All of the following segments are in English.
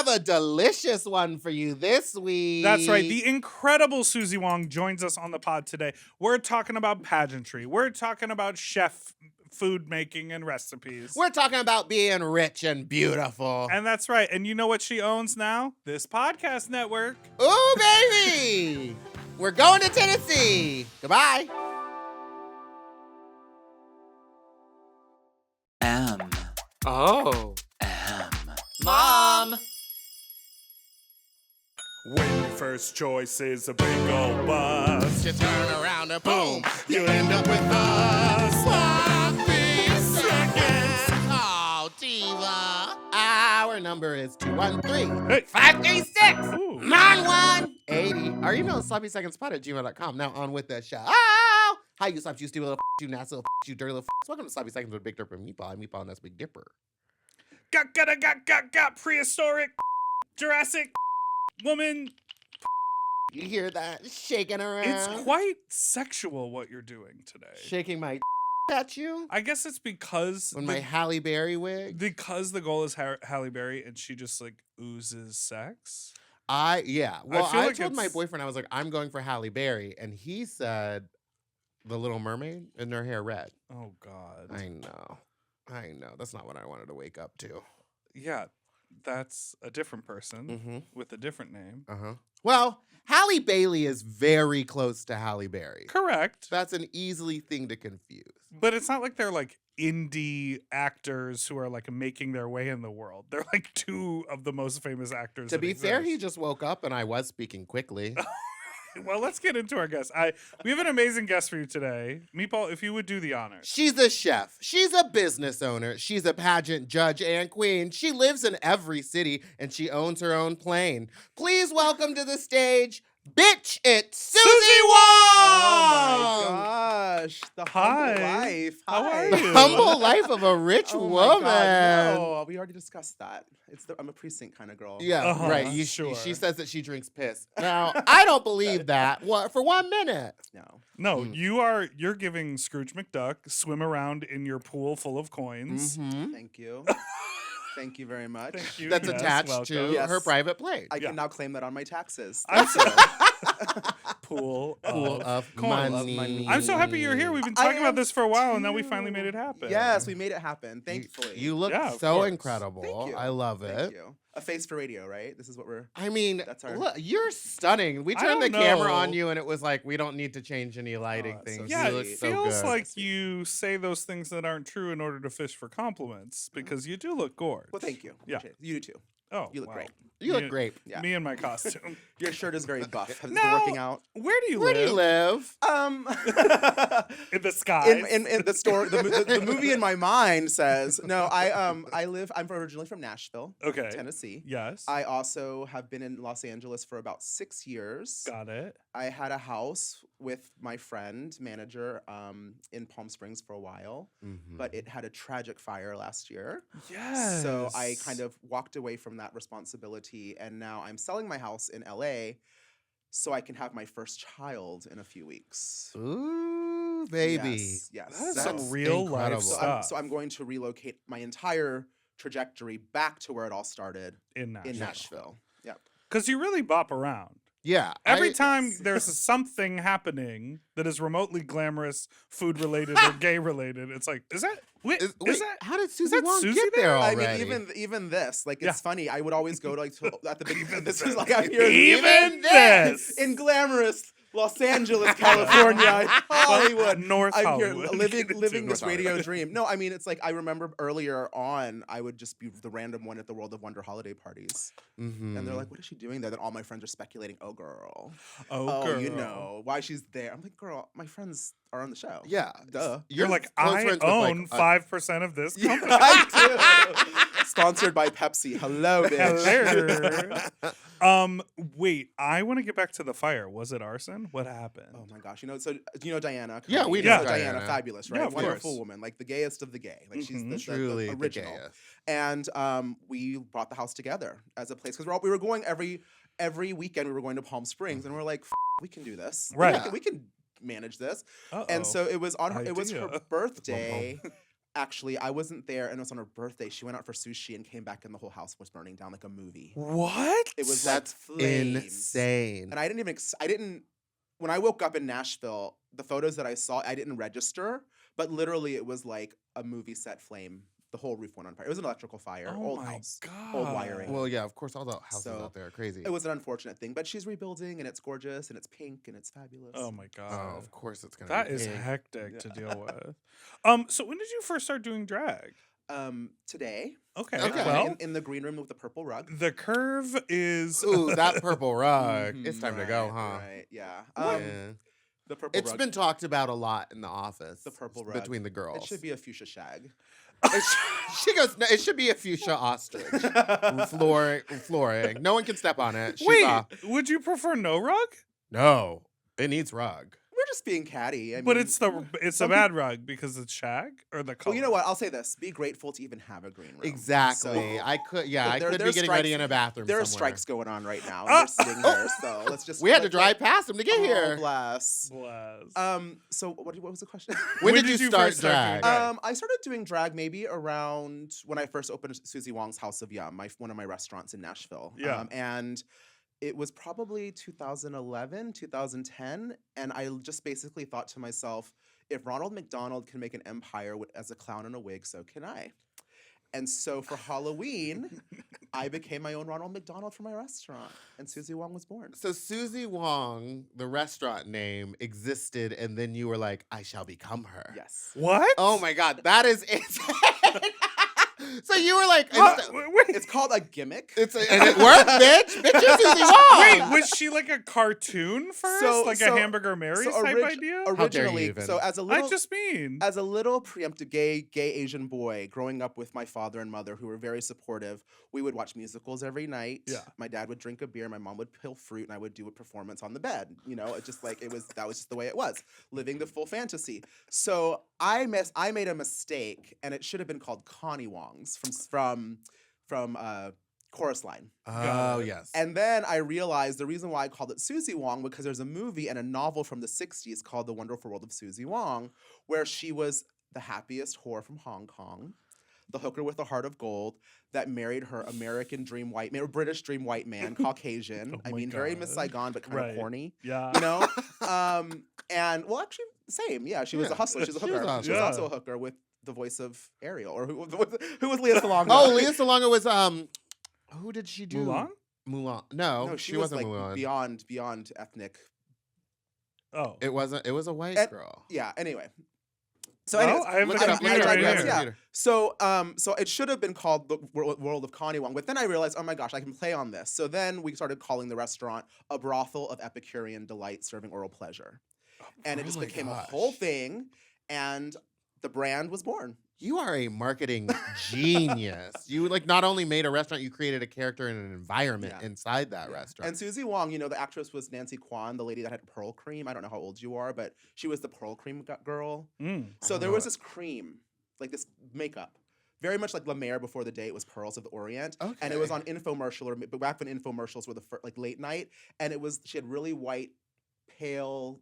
have a delicious one for you this week. That's right. The incredible Suzy Wong joins us on the pod today. We're talking about pageantry. We're talking about chef food making and recipes. We're talking about being rich and beautiful. And that's right. And you know what she owns now? This podcast network. Ooh, baby! We're going to Tennessee. Goodbye. Oh. Mom! When your first choice is a big old bus, You turn around and boom, you end up with us. Sloppy seconds. Oh, diva. Our number is 213 Hey. 536 Ooh. 9180. Our email is sloppysecondspot@gmail.com. Now on with the show. Oh! Hi, you sloppy, you stupid little you nasty little you dirty little Welcome to Sloppy Seconds with Big Dipper and Meatball. Meatball and that's Big Dipper. Got prehistoric Jurassic woman. You hear that shaking around? It's quite sexual what you're doing today. Shaking my at you? I guess it's because On my Halle Berry wig? because the goal is Halle Berry and she just like oozes sex. Yeah. Well, feel I like told my it's- boyfriend, I was like, I'm going for Halle Berry. And he said, The Little Mermaid and her hair red. Oh God. I know. That's not what I wanted to wake up to. Yeah, that's a different person Mm-hmm. with a different name. Uh-huh. Well, Halle Bailey is very close to Halle Berry. Correct. That's an easily thing to confuse. But it's not like they're like indie actors who are like making their way in the world. They're like two of the most famous actors. To that be fair, he exist. just woke up and I was speaking quickly. Well, let's get into our guest. We have an amazing guest for you today. Meatball, if you would do the honors. She's a chef. She's a business owner. She's a pageant judge and queen. She lives in every city and she owns her own plane. Please welcome to the stage, bitch, it's Suzy Wong! Oh my gosh. The Hi. humble life. How Hi. are The you? humble life of a rich Oh my woman. God, no, we already discussed that. I'm a precinct kind of girl. Yeah, Uh-huh, right. sure. She says that she drinks piss. Now, I don't believe that. What for 1 minute? No. No, Mm. you're giving Scrooge McDuck swim around in your pool full of coins. Mhm. Thank you. Thank you very much. Thank you. That's Yes, attached welcome. to Yes. her private plane. I Yeah. can now claim that on my taxes. I'm Thank so- you. Pool Pool of of coins. money. I'm so happy you're here. We've been I talking about am this for a while, and now we too. finally made it happen. Yes, we made it happen. Thankfully. You look Yeah, of so course. incredible. Thank you. I love Thank it. you. A face for radio, right? This is what we're. I mean, That's our- look, you're stunning. We I turned the don't camera on know. you, and it was like, we don't need to change any lighting that's so things. Yeah, you look it so feels good. like you say those things that aren't true in order to fish for compliments because you do look gorgeous. Well, thank you. Yeah. Appreciate it. You do too. Oh, You look wow. great. You look Me- great. Yeah. Me and my costume. Your shirt is very buff. Have you No. been working out? Where do you Where do live? you live? In the sky. in the store, the movie in my mind says no. I'm originally from Nashville, Okay. Tennessee. Yes. I also have been in Los Angeles for about 6 years. Got it. I had a house with my friend manager in Palm Springs for a while, Mm-hmm. but it had a tragic fire last year. Yes. So I kind of walked away from that responsibility, and now I'm selling my house in LA so I can have my first child in a few weeks. Ooh, baby. Yes. That is That's some real incredible. life So stuff so I'm going to relocate my entire trajectory back to where it all started in Nashville. in Nashville. Yeah. Because you really bop around. Yeah. Every time yes. there's something happening that is remotely glamorous, food related, or gay related, it's like, is that? Wait, is that? how did Suzy that Wong Suzy get there? there I already? mean, even this, like, it's Yeah. funny. I would always go to, like, at the beginning. This is this. like I'm here Even this. in glamorous Los Angeles, California, Hollywood. North I'm Hollywood. here living North this radio Hollywood. dream. No, I mean, it's like I remember earlier on, I would just be the random one at the World of Wonder holiday parties. Mhm. And they're like, what is she doing there? Then all my friends are speculating, oh, girl. Oh, girl. you know, why she's there. I'm like, girl, my friends are on the show. Yeah. Duh. You're like, close I friends with, like, own 5% of this Yeah, company. I do. Sponsored by Pepsi. Hello, bitch. Hello. Wait, I want to get back to the fire. Was it arson? What happened? Oh my gosh, you know Diana? Yeah, we know So Diana. Diana, fabulous, right? Yeah, of Wonderful course. woman, like the gayest of the gay. Like she's Mhm. the Truly the original. gayest. And we brought the house together as a place because we were going every weekend. We were going to Palm Springs, and we're like, we can do this, Right. We can manage this. Uh-oh. And so it was on her. It was her Idea. birthday. Actually, I wasn't there, and it was on her birthday. She went out for sushi and came back, and the whole house was burning down like a movie. What? It was That's like flames. insane. And I didn't. When I woke up in Nashville, the photos that I saw, I didn't register, but literally it was like a movie set flame. The whole roof went on fire. It was an electrical fire, Oh old my house, God. old wiring. Well, yeah, of course, all the houses So, out there are crazy. It was an unfortunate thing, but she's rebuilding, and it's gorgeous, and it's pink, and it's fabulous. Oh my Oh, God. of course it's gonna That be is pink. hectic to Yeah. deal with. So when did you first start doing drag? Today, Okay. Okay. Well, in the green room with the purple rug. the curve is Ooh, that purple rug. It's Mhm, time to go, huh? Right, yeah. What? Yeah. The purple It's rug. been talked about a lot in the office. The purple rug. between the girls. It should be a fuchsia shag. She goes. No, it should be a fuchsia ostrich. Flooring. No one can step on it. She's Wait, off. would you prefer no rug? No, it needs rug. We're just being catty. I But mean, it's a some bad rug because it's shag or the color. Well, you know what? I'll say this: be grateful to even have a green room. Exactly. So, I could. Yeah, I there- could be there's getting ready strikes- in a bathroom. there are somewhere. strikes going on right now. And they're sitting there, so let's just. We had to let's drive past them to get Oh, here. bless. Bless. So what was the question? When did you start first start doing drag? drag? I started doing drag maybe around when I first opened Suzy Wong's House of Yum, one of my restaurants in Nashville. Yeah. And it was probably 2011, 2010, and I just basically thought to myself, if Ronald McDonald can make an empire as a clown in a wig, so can I. And so for Halloween, I became my own Ronald McDonald for my restaurant, and Suzy Wong was born. So Suzy Wong, the restaurant name, existed, and then you were like, "I shall become her." Yes. What? Oh my God, that is insane. So you were like, Wait, It's called a gimmick. and it worked, bitch. Bitch, you're Suzy Wong. wait, was she like a cartoon first? So- like so- a Hamburger Mary's so type orig- idea? How dare you Originally, even. so as a I little just mean. As a little preemptive gay Asian boy growing up with my father and mother who were very supportive, we would watch musicals every night. Yeah. My dad would drink a beer, my mom would peel fruit, and I would do a performance on the bed. You know, it just like that was just the way it was, living the full fantasy. So I made a mistake, and it should have been called Connie Wong's from Chorus Line. Oh yes. And then I realized the reason why I called it Suzy Wong because there's a movie and a novel from the 60s called The Wonderful World of Suzy Wong, where she was the happiest whore from Hong Kong, the hooker with a heart of gold that married her American dream white man, or British dream white man, Caucasian. Oh I my mean, very Miss God. Saigon, but kind Right. of corny, Yeah. you know? And well, actually, same. Yeah, she was Yeah. a hustler. She was a She was hooker. a She was hustler. also a hooker with the voice of Ariel, or who was Leah Salonga? Oh, Leah Salonga was who did she do? Mulan? Mulan. No, No, she was wasn't like Mulan. beyond ethnic. Oh. It wasn't. It was a white And- girl. Yeah. Anyway. So Well, anyways, I have the Look it up, computer look it up, right look it up, here. Yeah. computer. So it should have been called the World of Connie Wong, but then I realized, oh my gosh, I can play on this. So then we started calling the restaurant a brothel of Epicurean delight, serving oral pleasure, and it Oh just my became gosh. a whole thing, and the brand was born. You are a marketing genius. You like not only made a restaurant, you created a character and an environment Yeah. inside that Yeah. restaurant. And Suzy Wong, you know, the actress was Nancy Kwan, the lady that had pearl cream. I don't know how old you are, but she was the pearl cream girl. Mm. So don't there know was it. this cream, like this makeup, very much like La Mer before the day it was Pearls of the Orient, and it was Okay. on infomercial or back when infomercials were the like late night, and she had really white, pale.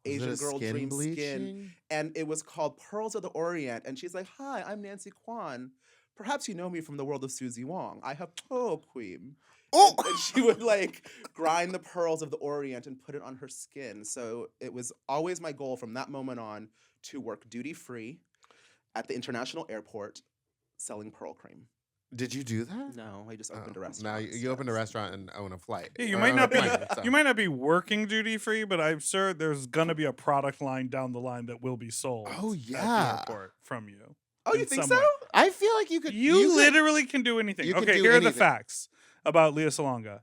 Was it Asian a girl skin dream skin, bleaching? and it was called Pearls of the Orient. And she's like, "Hi, I'm Nancy Kwan. Perhaps you know me from the world of Suzy Wong. I have pearl cream." Oh, And she would like grind the pearls of the Orient and put it on her skin. So it was always my goal from that moment on to work duty free at the international airport selling pearl cream. did you do that? No, I just Oh, opened a now restaurant. you opened a restaurant and own a flight. Yeah, you Or might own a not be plane, so. you might not be working duty free, but I'm sure there's gonna be a product line down the line that will be sold Oh, at the yeah. airport from you. Oh, you in think some so? way. I feel like you could. You could- literally can do anything. you could Okay, do here are the anything. facts about Leah Salonga.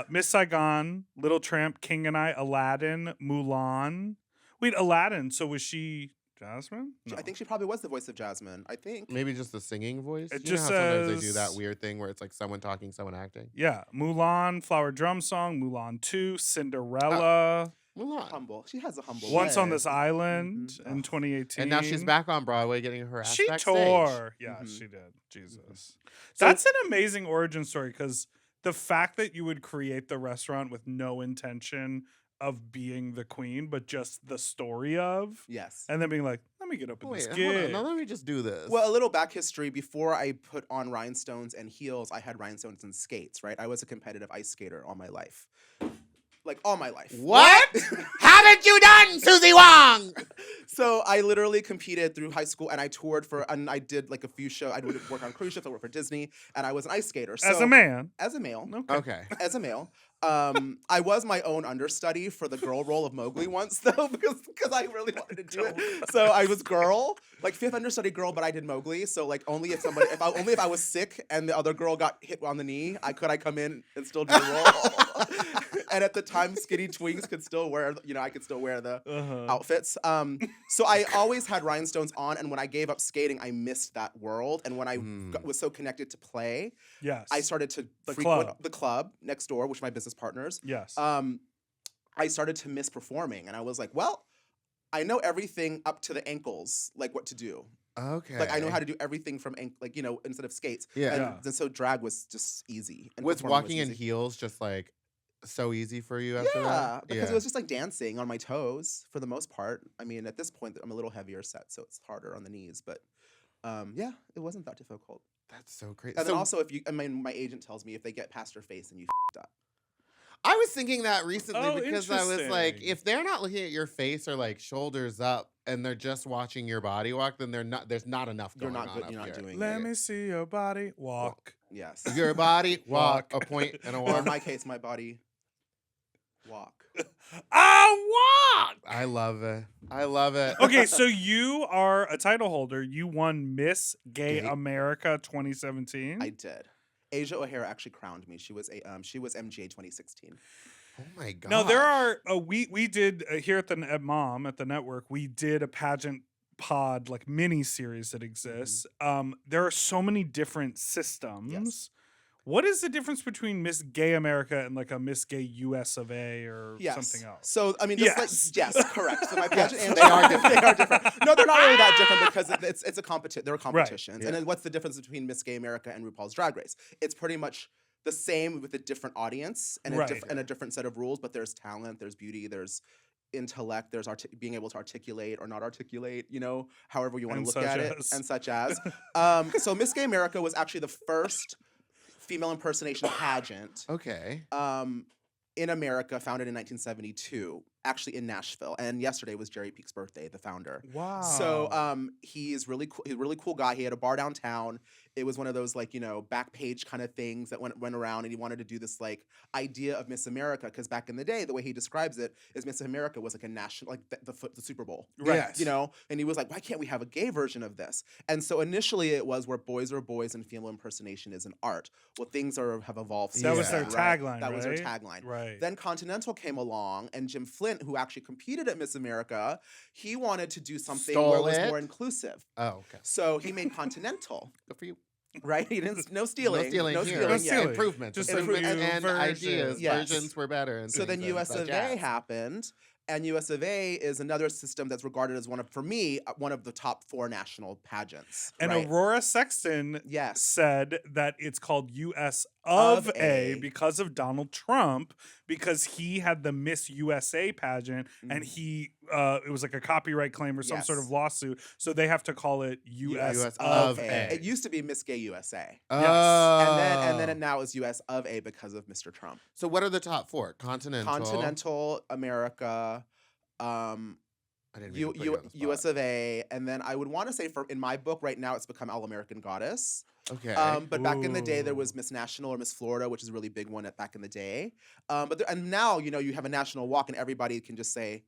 Miss Saigon, Little Tramp, King and I, Aladdin, Mulan. Wait, Aladdin. So was she Jasmine? No. I think she probably was the voice of Jasmine. I think. maybe just the singing voice. It You know just how sometimes they do that says- weird thing where it's like someone talking, someone acting. Yeah, Mulan, Flower Drum Song, Mulan 2, Cinderella, Mulan. Humble. She has a humble. Once on way. This Island Mhm. in 2018. And now she's back on Broadway getting her ass She backstage. tore. Yeah, Mhm. she did. Jesus. So- That's an amazing origin story because the fact that you would create the restaurant with no intention of being the queen, but just the story of, Yes. and then being like, let me get up in this Wait, hold on. gig. Now let me just do this. Well, a little back history. Before I put on rhinestones and heels, I had rhinestones and skates, right? I was a competitive ice skater all my life. Like, all my life. what? Haven't you done, Suzy Wong? So I literally competed through high school, and I toured and I did like a few shows. I would work on cruise ships, I worked for Disney, and I was an ice skater. So, As a man. As a male. Okay. As a male. I was my own understudy for the girl role of Mowgli once, though, because I really wanted to do it. So I was girl, like fifth understudy girl, but I did Mowgli. So like only if I was sick and the other girl got hit on the knee, could I come in and still do the role. And at the time, skinny twinks could still wear, I could still wear the outfits. So I always had rhinestones on, and when I gave up skating, I missed that world. And when I was so connected to play, Yes. I started to The frequent club. the club next door, which are my business partners. Yes. I started to miss performing, and I was like, well, I know everything up to the ankles, like what to do. Okay. Like I know how to do everything from instead of skates. Yeah. And so drag was just easy. And Was performing walking in easy. heels just like so easy for you after Yeah, that? because it was just like dancing on my toes for the most part. I mean, at this point, I'm a little heavier set, so it's harder on the knees. But yeah, it wasn't that difficult. That's so crazy. And So then also, my agent tells me if they get past your face, then you f***ed up. I was thinking that recently Oh, because I was like, interesting. if they're not looking at your face or like shoulders up and they're just watching your body walk, then there's not enough You're going not on good. up You're not here. doing Let it. me see your body walk. Yes. Your body walk, Walk. a point and a Or in walk. my case, my body walk. I walk. I love it. I love it. Okay, so you are a title holder. You won Miss Gay Gay. America 2017. I did. Asia O'Hara actually crowned me. She was MGA 2016. Oh my god. Now there are we did here at the Mom at the network. We did a pageant pod like mini series that exists. There are so many different systems. Yes. What is the difference between Miss Gay America and like a Miss Gay US of A or Yes. something else? So I mean, just Yes. yes, correct. So my pageant Yes, answer, they are different. they are different. No, they're not really that different because it's a competition. There are competitions. Yeah. And then what's the difference between Miss Gay America and RuPaul's Drag Race? It's pretty much the same with a different audience and Right. a different set of rules. But there's talent, there's beauty, there's intellect, there's being able to articulate or not articulate, however you want And to look such at as. it, and such as. So Miss Gay America was actually the first female impersonation pageant Okay. in America, founded in 1972, actually in Nashville. And yesterday was Jerry Peak's birthday, the founder. Wow. So he's really cool. He's a really cool guy. He had a bar downtown. It was one of those back page kind of things that went around, and he wanted to do this idea of Miss America because back in the day, the way he describes it is Miss America was like a national, like the Super Bowl, Right. Yes. And he was like, why can't we have a gay version of this? And so initially it was where boys are boys and female impersonation is an art. Well, things have evolved. That since was their then, tagline, That was their right? tagline. Right. Then Continental came along, and Jim Flint, who actually competed at Miss America, he wanted to do something where it Stole was it? more inclusive. Oh, okay. So he made Continental, Good for you. right? He didn't no stealing, No stealing here. No yeah. stealing. Improvements. Just a Improvements new and version. ideas. Yes. Versions were better. And So then things and US of such A as. happened, and US of A is another system that's regarded as one of the top 4 national pageants. And right? Aurora Sexton Yes. said that it's called US of Of A A. because of Donald Trump, because he had the Miss USA pageant and Mhm. he it was like a copyright claim or some sort of Yes. lawsuit. So they have to call it US, US of of A. A. It used to be Miss Gay USA. Oh. And then now it's US of A because of Mr. Trump. So what are the top 4? Continental. Continental, America, I didn't mean to put you on the spot. US of A, and then I would want to say in my book right now it's become All American Goddess. Okay. But back in the day there Ooh. was Miss National or Miss Florida, which is a really big one back in the day. And now you have a national walk and everybody can just say,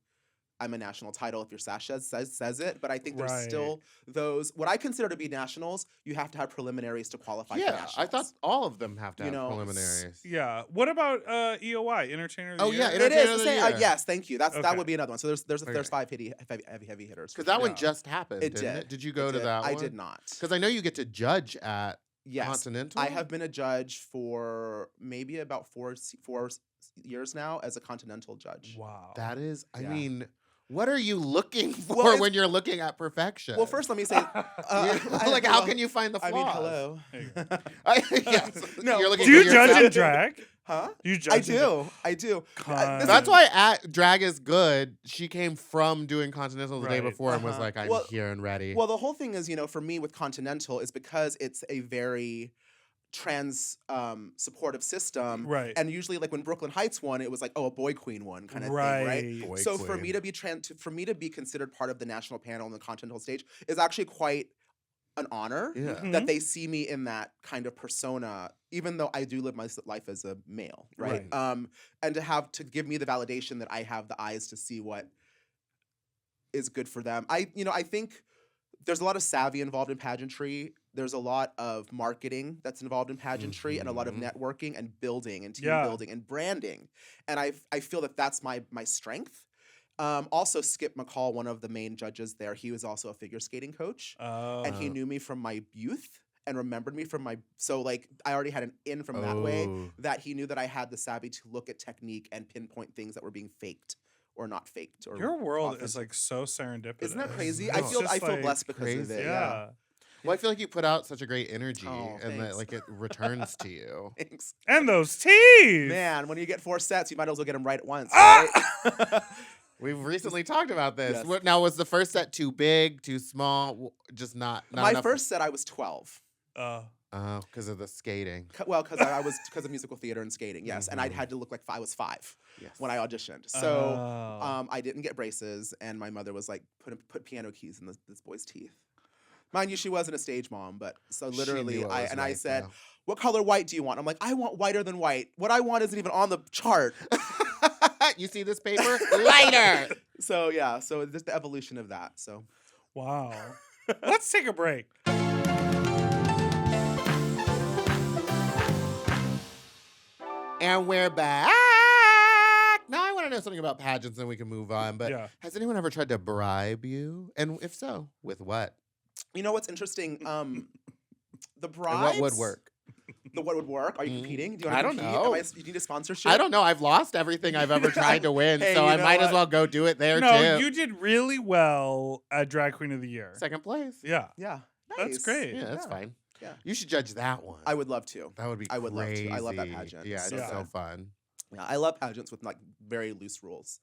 I'm a national title if your sash says it. But I think there's Right. still those what I consider to be nationals. You have to have preliminaries to qualify for yeah, nationals. I thought all of them have to You have know, preliminaries. Yeah. What about EOY, Entertainer of the Oh, Year? yeah, it Entertainer is of the the same. Year. Yes, thank you. That Okay. would be another one. So there's Okay. 5 heavy hitters. Because that one Yeah. just happened, It didn't did. it? Did you go It to did. that one? I did not. Because I know you get to judge at Yes, Continental. I have been a judge for maybe about 4 years now as a Continental judge. Wow. That is, I Yeah. mean, what are you looking for Well, it's- when you're looking at perfection? Well, first let me say, like, how can you find the I flaws? mean, hello. There you go. Yes. No, You're looking Do you for judge yourself. in drag? Huh? You I judge it? do. I do. Con- That's why at Drag is Good, she came from doing Continental the day Right. before and was Uh-huh. like, I'm Well- here and ready. Well, the whole thing is, for me with Continental is because it's a very trans supportive system. Right. And usually like when Brooklyn Heights won, it was like, oh, a boy queen won kind of Right. thing, right? Boy So for queen. me to be for me to be considered part of the national panel on the Continental stage is actually quite an honor. Yeah. Mhm. That they see me in that kind of persona, even though I do live my life as a male, right? And to give me the validation that I have the eyes to see what is good for them. I think there's a lot of savvy involved in pageantry. There's a lot of marketing that's involved in pageantry and a lot of Mhm. networking and building and team Yeah. building and branding. And I feel that that's my strength. Also, Skip McCall, one of the main judges there, he was also a figure skating coach. And he Oh. knew me from my youth and remembered me from so like I already had an in from that way, Oh. that he knew that I had the savvy to look at technique and pinpoint things that were being faked or not faked. Or Your world is authentic. like so serendipitous. Isn't that crazy? No. I It's feel just, like, blessed because of crazy. it. Yeah. Well, I feel like you put out such a great energy Oh, and that thanks. like it returns to you. Thanks. And those teeth. Man, when you get 4 sets, you might as well get them right at once. Ah! Right? We've recently talked about this. Yes. What now, was the first set too big, too small, just not My enough? first set, I was 12. Oh, because of the skating. Well, because of musical theater and skating, yes. And I Mhm. had to look like I was 5 Yes. when I auditioned. Oh. So I didn't get braces, and my mother was like, put piano keys in this boy's teeth. Mind you, she wasn't a stage mom, but so She literally, knew what was I right, said, though. "What color white do you want?" I'm like, "I want whiter than white. What I want isn't even on the chart." You see this paper? Lighter. So yeah, so just the evolution of that. So Wow. Let's take a break. And we're back. Now I want to know something about pageants, and we can move on. But Yeah. has anyone ever tried to bribe you? And if so, with what? you know what's interesting? The And bribes. what would work? What would work? Are you Mm, competing? Do you I want don't to compete? know. You need a sponsorship? I don't know. I've lost everything I've ever tried to win, Hey, so you I know might as what? well go do it there No, too. you did really well at Drag Queen of the Year. Second place. Yeah. Yeah. That's Nice. great. Yeah, that's Yeah. fine. Yeah. You should judge that one. I would love to. That would be I would love to. I love that crazy. pageant. Yeah, It's it's so so fun. fun. Yeah, I love pageants with like very loose rules.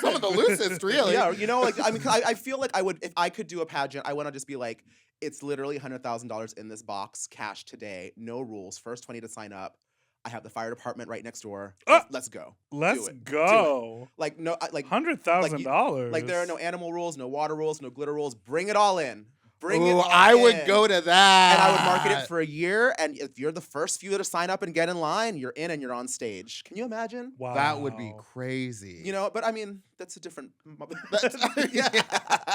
Some of the loosest, really. Yeah, like I mean, 'cause I feel like I would if I could do a pageant. I want to just be like, it's literally $100,000 in this box, cash today, no rules. First 20 to sign up. I have the fire department right next door. Ah! Let's go. Let's it. go. Like no, like $100,000. like there are no animal rules, no water rules, no glitter rules. Bring it all in. Bring it Ooh, all I would in. go to that. And I would market it for a year. And if you're the first few to sign up and get in line, you're in and you're on stage. Can you imagine? Wow. That would be crazy. But I mean, that's a diffdifferent. yeah.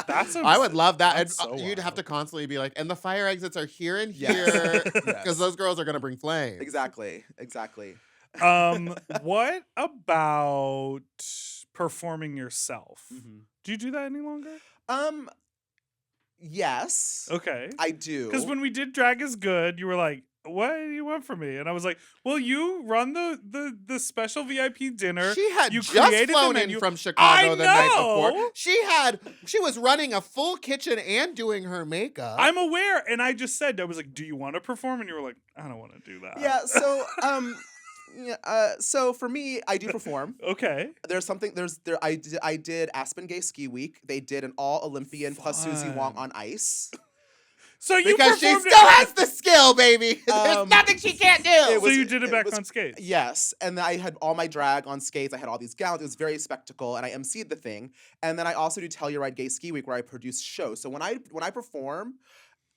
That's I would love that. that's And, so you'd have to wild. constantly be like, and the fire exits are here and Yes. here, because Yes. those girls are gonna bring flames. Exactly. What about performing yourself? Mhm. Do you do that any longer? Yes, Okay. I do. Because when we did Drag is Good, you were like, what do you want from me? And I was like, well, you run the special VIP dinner. She had You just created the flown in menu. from Chicago I the night before. know. She was running a full kitchen and doing her makeup. I'm aware. And I just said, I was like, do you want to perform? And you were like, I don't want to do that. Yeah. So so for me, I do perform. Okay. I did Aspen Gay Ski Week. They did an all Olympian plus Suzy Wong Fun. on ice. So you because she performed still it. has the skill, baby. There's nothing she can't do. it So was- you did it it back was- on skates. Yes, and I had all my drag on skates. I had all these gowns. It was very spectacle, and I emceed the thing. And then I also do Telluride Gay Ski Week, where I produce shows. So when I perform,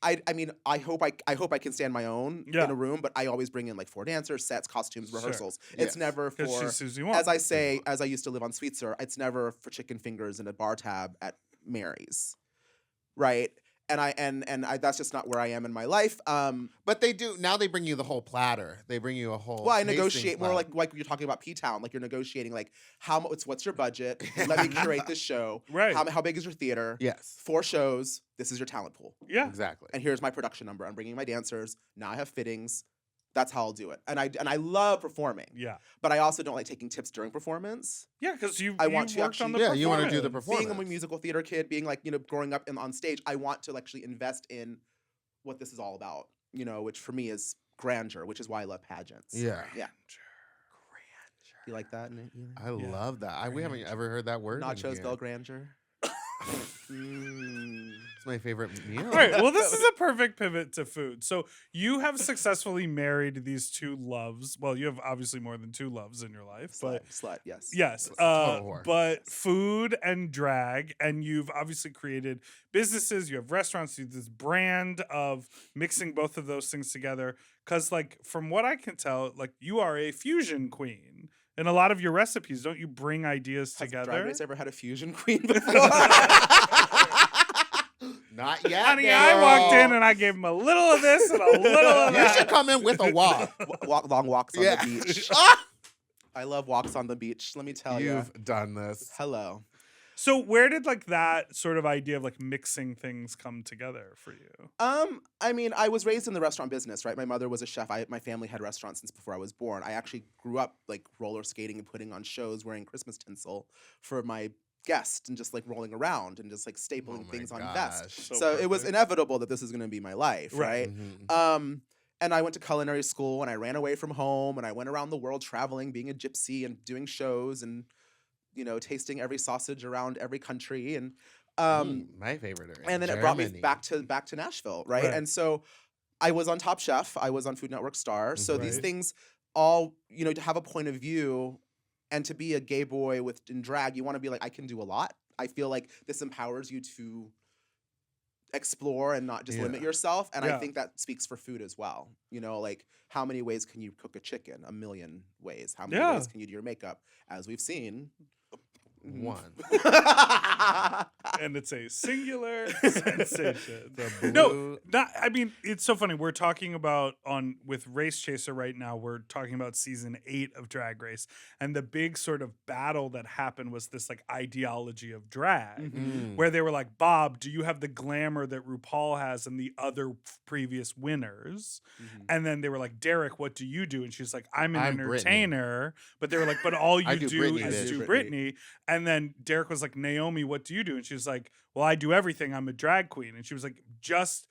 I mean, I hope I can stand my own Yeah. in a room, but I always bring in like 4 dancers, sets, costumes, Sure. rehearsals. Yes. It's never Because for, she's Suzy Wong. as I say, as I used to live on Sweetser, it's never for chicken fingers and a bar tab at Mary's, right? And I that's just not where I am in my life. But they do now. They bring you the whole platter. They bring you a whole. Well, I tasting negotiate more platter. like you're talking about P-Town, like you're negotiating like what's your budget? Let me curate this show. Right. How big is your theater? Yes, 4 shows. This is your talent pool. Yeah. exactly. And here's my production number. I'm bringing my dancers. Now I have fittings. That's how I'll do it. And I love performing, Yeah. but I also don't like taking tips during performance. Yeah, because you I want you to worked on the actually- Yeah, you wanna do the performance. performance. Being a musical theater kid, being like, growing up on stage, I want to actually invest in what this is all about, which for me is grandeur, which is why I love pageants. Yeah. Yeah. You like that? I love that. We haven't ever heard that word. Nachos in Bell here. Grandeur. It's my favorite meal. All right. Well, this is a perfect pivot to food. So you have successfully married these two loves. Well, you have obviously more than two loves in your life, but Slut, yes. yes. Total whore. But food and drag, and you've obviously created businesses. You have restaurants. You have this brand of mixing both of those things together. Because, like, from what I can tell, like, you are a fusion queen. In a lot of your recipes, don't you bring ideas Has together? Drag Race ever had a fusion queen before? Not yet. Honey, girl. I walked in and I gave him a little of this and a little of You that. should come in with a walk. Long walks on Yeah. the beach. I love walks on the beach. Let me tell you. You've done this. Hello. So where did like that sort of idea of like mixing things come together for you? I mean, I was raised in the restaurant business, right? My mother was a chef. My family had restaurants since before I was born. I actually grew up like roller skating and putting on shows, wearing Christmas tinsel for my guests and just like rolling around and just like stapling things on vests. So it was perfect. inevitable that this was going to be my life, right? Mhm. And I went to culinary school and I ran away from home and I went around the world traveling, being a gypsy and doing shows and, you know, tasting every sausage around every country. And My favorite area. and then it brought me Germany. back to Nashville, right? Right. And so I was on Top Chef, I was on Food Network Star. So these Right. things all, you know, to have a point of view and to be a gay boy in drag, you want to be like, I can do a lot. I feel like this empowers you to explore and not just limit Yeah. yourself. And Yeah. I think that speaks for food as well. You know, like how many ways can you cook a chicken? A million ways. How many Yeah. ways can you do your makeup? As we've seen. One. And it's a singular sensation. The No, blue- I mean, it's so funny. We're talking about with Race Chaser right now. We're talking about season 8 of Drag Race, and the big sort of battle that happened was this like ideology of drag, Mm. where they were like, "Bob, do you have the glamour that RuPaul has and the other previous winners?" And then they were like, "Derek, what do you do?" And she's like, "I'm an I'm Britney." entertainer." But they were like, "But all I you do do Britney, is bitch. do Britney. Britney." And then Derek was like, "Naomi, what do you do?" And she was like, "Well, I do everything. I'm a drag queen." And she was like, "Just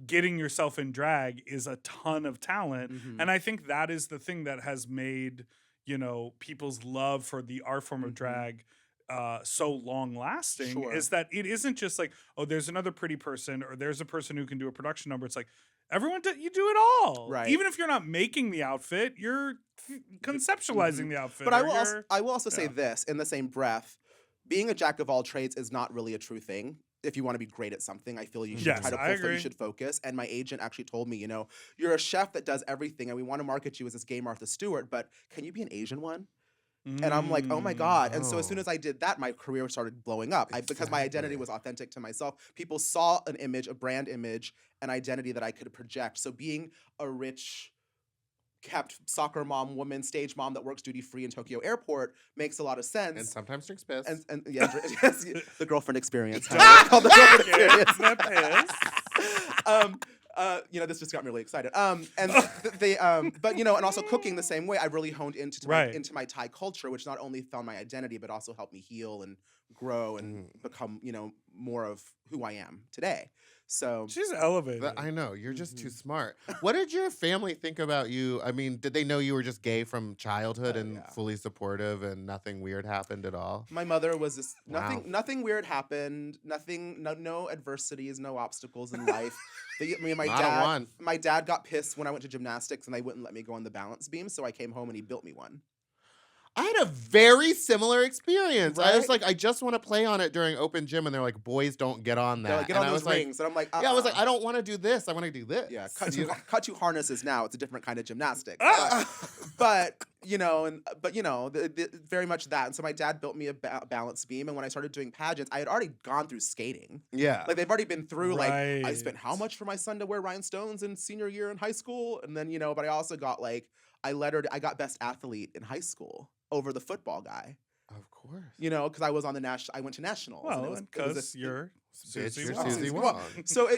getting yourself in drag is a ton of talent." Mhm. And I think that is the thing that has made, you know, people's love for the art form of Mhm. drag so long lasting Sure. is that it isn't just like, oh, there's another pretty person or there's a person who can do a production number. It's like you do it all. Right. Even if you're not making the outfit, you're conceptualizing the outfit. But I or will you're- also say yeah. this in the same breath: being a jack of all trades is not really a true thing. If you want to be great at something, I feel you should Yes, try to I pull through. You agree. should focus. And my agent actually told me, you know, you're a chef that does everything, and we want to market you as this gay Martha Stewart, but can you be an Asian one? And I'm like, oh my God. And so as soon Oh. as I did that, my career started blowing up. Because my identity Exactly. was authentic to myself. People saw an image, a brand image, an identity that I could project. So being a rich, kept soccer mom, woman, stage mom that works duty free in Tokyo Airport makes a lot of sense. And sometimes drinks piss. And yeah, yes, the girlfriend experience. Called the girlfriend experience. Get that You know, this just got me really excited. But you know, and also cooking the same way. I really honed into Right. into my Thai culture, which not only found my identity, but also helped me heal and grow and become, you know, more of who I am today. So She's elevated. I know, you're just too Mhm. smart. What did your family think about you? I mean, did they know you were just gay from childhood Oh, and yeah. fully supportive and nothing weird happened at all? my mother was this Wow. nothing weird happened. No adversities, no obstacles in life. Not a one. My dad got pissed when I went to gymnastics and they wouldn't let me go on the balance beam, so I came home and he built me one. I had a very similar experience. I was Right? like, I just want to play on it during open gym, and they're like, boys don't get on that. They're like, get and on I those was like, rings. And I'm like, yeah, I was like, I don't want to do this. I want to do this. yeah, You- cut to harnesses now. It's a different kind of gymnastics. Ah! But very much that. And so my dad built me a balance beam, and when I started doing pageants, I had already gone through skating. yeah. Like they've already been through. Like I Right. spent how much for my son to wear rhinestones in senior year in high school, and then but I also got I got best athlete in high school over the football guy. Of course. Because I was on I went to nationals. and Well, because you're Bitch, Suzy you're Wong. Suzy Wong. Wong. So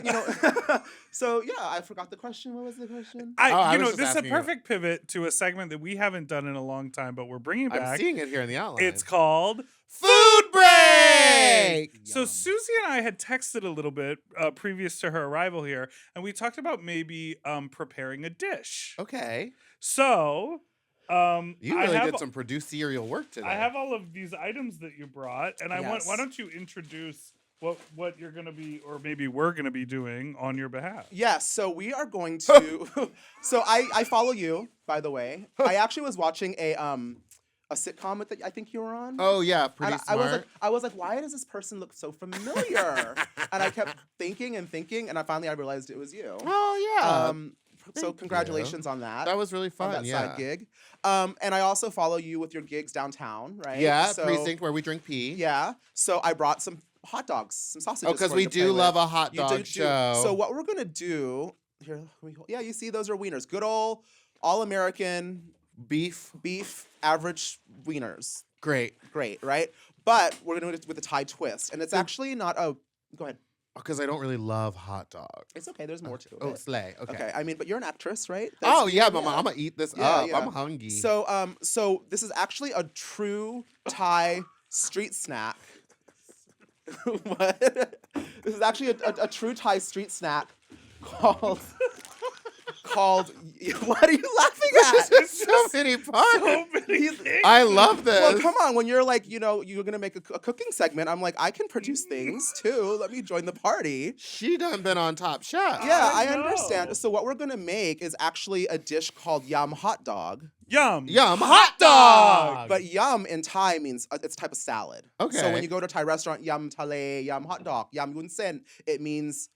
so yeah, I forgot the question. What was the question? I was just This is a asking you. perfect pivot to a segment that we haven't done in a long time, but we're bringing I'm back. seeing it here in the outline. It's called Food Break! Cake! So Yum. Susie and I had texted a little bit previous to her arrival here, and we talked about maybe preparing a dish. Okay. So You I really have did some producerial work today. I have all of these items that you brought, and I want. Why Yes. don't you introduce what you're gonna be, or maybe we're gonna be doing on your behalf? Yes, so we are going to. So I follow you, by the way. I actually was watching a sitcom that I think you were on. Oh yeah, pretty And smart. I was like, why does this person look so familiar? And I kept thinking, and I finally realized it was you. Oh yeah. So thank congratulations on that. that was really on fun. that Yeah. side gig. And I also follow you with your gigs downtown, right? Yeah, So, precinct where we drink pee. Yeah. So I brought some hot dogs, some sausages. Oh, because for we you to play do with. love a hot You dog do. show. So what we're gonna do here? Yeah, you see, those are wieners. Good old all-American beef, average wieners. great. Great, right? But we're gonna do it with a Thai twist, and it's actually not a. Go ahead. Because I don't really love hot dog. It's okay. There's more to it. Oh, slay. Okay. Okay. I mean, but you're an actress, right? Oh That's- yeah, mama, I'm gonna eat this Yeah, up. yeah. I'm hungry. So this is actually a true Thai street snack. What? This is actually a true Thai street snack called. What are you laughing at? There's so many parts. So many things. I love this. Well, come on. When you're like, you're gonna make a cooking segment, I'm like, I can produce things too. Let me join the party. She done been on Top Chef. Yeah, I I know. understand. So what we're gonna make is actually a dish called yum hot dog. Yum. Yum hot dog. But yum in Thai means it's a type of salad. So Okay. when you go to a Thai restaurant, yum tale, yum hot dog, yum yun sen, it means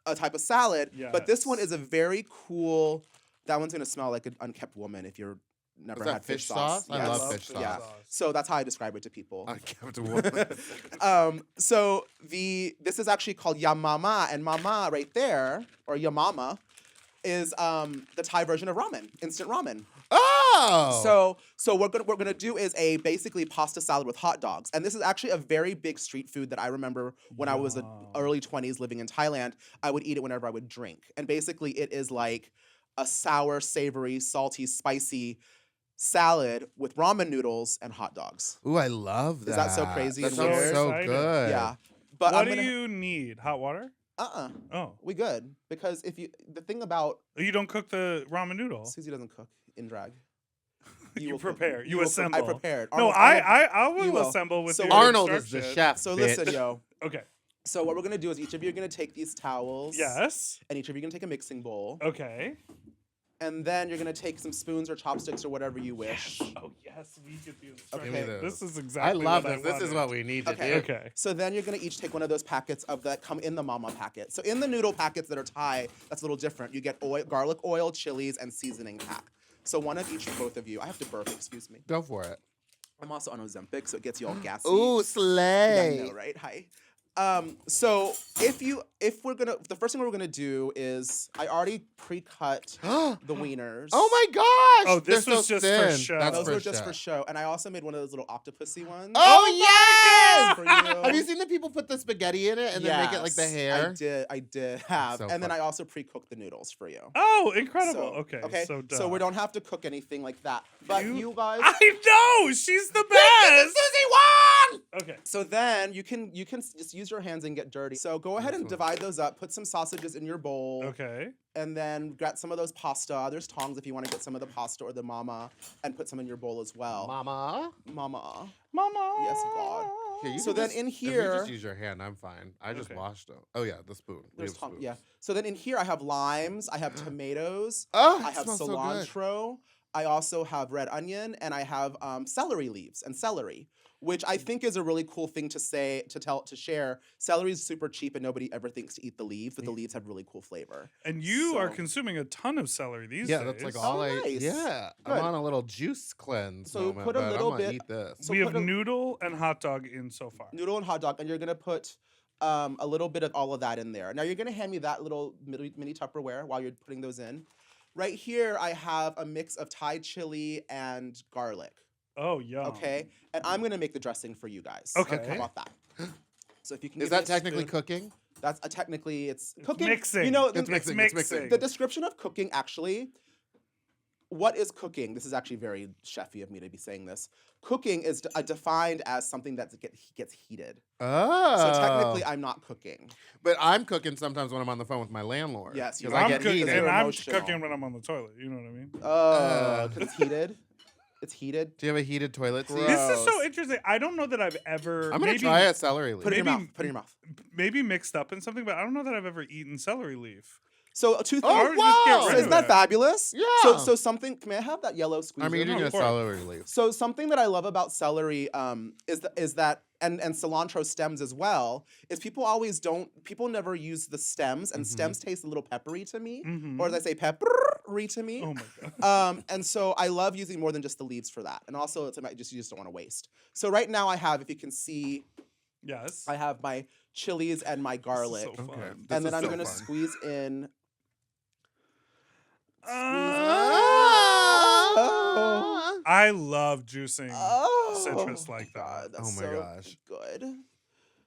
a type of salad. But this one Yes. is a very cool. That one's gonna smell like an unkept woman if you're never Is that had fish sauce. sauce? I Yes. love fish Yeah. sauce. So that's how I describe it to people. Unkept woman. So this is actually called yum mama, and mama right there, or yum mama, is the Thai version of ramen, instant ramen. Oh. So what we're gonna do is a basically pasta salad with hot dogs, and this is actually a very big street food that I remember when I was in Yum. early 20s living in Thailand. I would eat it whenever I would drink, and basically it is like a sour, savory, salty, spicy salad with ramen noodles and hot dogs. Ooh, I love that. Is that so crazy That and sounds weird? so Excited. good. Yeah, but What I'm do gonna. you need? Hot water? Oh. We good because the thing about You don't cook the ramen noodle. Susie doesn't cook in drag. You will cook. prepare. You will cook. assemble. I prepared. No, Arnold- I you will will. assemble with So your Arnold is the instructions. chef. So bitch. listen, yo. Okay. So what we're gonna do is each of you are gonna take these towels. Yes. And each of you are gonna take a mixing bowl. Okay. And then you're gonna take some spoons or chopsticks or whatever you wish. Oh yes, we get the Okay. Give me instructions. this. This is exactly. I love what this. This is wanted. what we need to Okay. do. Okay. So then you're gonna each take one of those packets of that come in the mama packet. So in the noodle packets that are Thai, that's a little different. You get oil, garlic oil, chilies, and seasoning pack. So one of each for both of you. I have to burp, excuse me. Go for it. I'm also on Ozempic, so it gets you all gassy. Ooh, Yeah, I slay. know, right? Hi. So the first thing we're gonna do is I already pre-cut the wieners. Oh my gosh! Oh, this They're was so just for thin. show. That's Those for were just show. for show, and I also made one of those little octopusy ones. Oh, yes! For you. Have you seen the people put the spaghetti in it and then make it like the Yes, hair? I did have, So and then fun. I also pre-cooked the noodles for you. Oh, incredible. So, okay. So, so we don't have to cook anything like that. But you guys. I know she's the This best. is Suzy Wong! Okay. So then you can just use your hands and get dirty. So go ahead and Excellent. divide those up. Put some sausages in your bowl. Okay. And then get some of those pasta. There's tongs if you want to get some of the pasta or the mama and put some in your bowl as well. Mama. Mama. Mama. Yes, God. Here, you So can then just- in if you here- just use your hand, I'm fine. I just Okay. washed them. Oh yeah, the spoon. We There's have tong- spoons. yeah. So then in here I have limes, I have tomatoes, Oh, I it have smells so good. cilantro, I also have red onion, and I have celery leaves and celery, which I think is a really cool thing to share. Celery is super cheap and nobody ever thinks to eat the leaves, but the leaves have really cool flavor. And you are So- consuming a ton of celery these Yeah, days. that's like all I. nice. Yeah, Good. I'm on a little juice cleanse. So you moment, put a but little I'm gonna bit- eat this. So we have put a- noodle and hot dog in so far. Noodle and hot dog, and you're gonna put a little bit of all of that in there. Now you're gonna hand me that little mini Tupperware while you're putting those in. Right here, I have a mix of Thai chili and garlic. Oh, yum. Okay, and I'm gonna make the dressing for you guys. Okay. How about that? So if you can, Is give me that a technically spoon. cooking? That's technically it's It's cooking. mixing. You know, It's mixing. It's mixing. the description of cooking actually. what is cooking? This is actually very chefy of me to be saying this. Cooking is defined as something that gets heated. Oh. So technically, I'm not cooking. But I'm cooking sometimes when I'm on the phone with my landlord. Yes, you because are. I get heated. You're And I'm emotional. cooking when I'm on the toilet. You know what I mean? Oh, because it's heated. It's heated. Do you have a heated toilet seat? Gross. This is so interesting. I don't know that I've ever. I'm gonna maybe, try a celery leaf. Put it in your Maybe- mouth. Put it in your mouth. Maybe mixed up in something, but I don't know that I've ever eaten celery leaf. So two things. Oh, Or just get wow. rid So of isn't that it. fabulous? Yeah. So something. May I have that yellow squeezer? I'm eating No, a of course. celery leaf. So something that I love about celery is that and cilantro stems as well is people never use the stems, and Mhm. stems taste a little peppery to me, Mhm. or as I say peppery to me. Oh my god. And so I love using more than just the leaves for that, and also it's you just don't want to waste. So right now I have, if you can see, Yes. I have my chilies and my garlic, so fun. Okay. and This then is I'm so gonna fun. squeeze in. Ah. I love juicing. Oh, citrus like that. God, that's Oh my so gosh. good.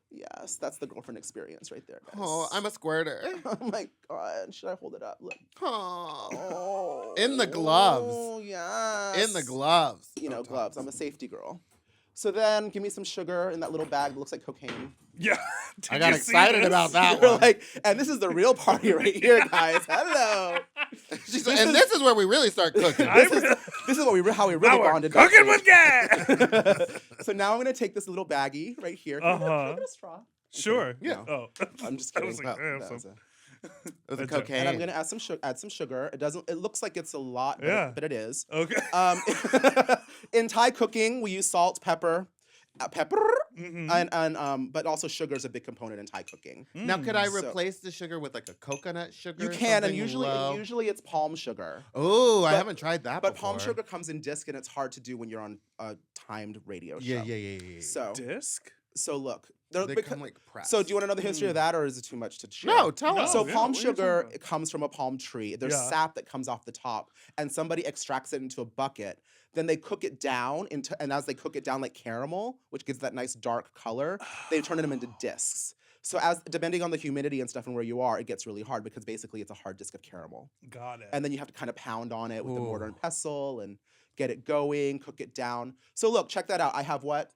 Yes, that's the girlfriend experience right there, guys. Oh, I'm a squirter. Oh my God, should I hold it up? Look. Oh. Oh, In the gloves. Oh yes. In the gloves. You know, sometimes. gloves. I'm a safety girl. So then, give me some sugar in that little bag that looks like cocaine. Yeah. I Did got you see excited this? about that You're one. like, and this is the real party right here, guys. Hello. She's like, and this is where we really start cooking. This is what how we Now really we're bonded. cooking backstage. with gas. So now I'm gonna take this little baggie right here. Can I Uh-huh. get a straw? Sure. Yeah. Oh. I'm just I kidding. was like, I have That some. was a- With the That's it. cocaine. And I'm gonna add some sugar. It doesn't. It looks like it's a lot, but, Yeah. but it is. Okay. In Thai cooking, we use salt, pepper, Mhm. and but also sugar is a big component in Thai cooking. Now, could I So- replace the sugar with like a coconut sugar? You or can, and something usually low? it's palm sugar. Oh, I but- haven't tried that But before. palm sugar comes in disc, and it's hard to do when you're on a timed radio show. Yeah. So look, They come like pressed. so do you want to know the history of that, or is it too much to share? No, tell No. us. So yeah, palm what are you talking sugar about? it comes from a palm tree. There's Yeah. sap that comes off the top, and somebody extracts it into a bucket. Then they cook it down and as they cook it down like caramel, which gives that nice dark color, they turn them into discs. So as depending on the humidity and stuff and where you are, it gets really hard because basically it's a hard disc of caramel. Got it. And then you have to kind of pound on it with a mortar and Ooh. pestle and get it going, cook it down. So look, check that out. I have what?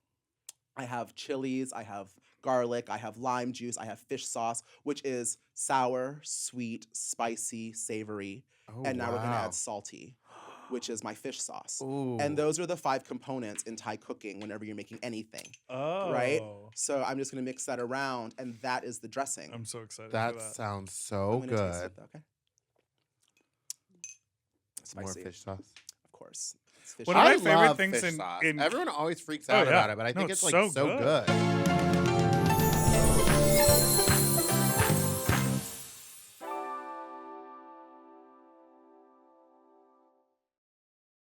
I have chilies, I have garlic, I have lime juice, I have fish sauce, which is sour, sweet, spicy, savory. Oh, And now we're gonna wow. add salty, which is my fish sauce. Ooh. And those are the 5 components in Thai cooking whenever you're making anything, oh. right? So I'm just gonna mix that around, and that is the dressing. I'm so excited That for that. sounds I'm so gonna taste good. it, though, okay? More Spicy, fish sauce. of course. It's fish One of I my favorite love things fish in- sauce. in- Everyone always freaks Oh, out yeah. about it, but I No, think it's it's like so so good. good.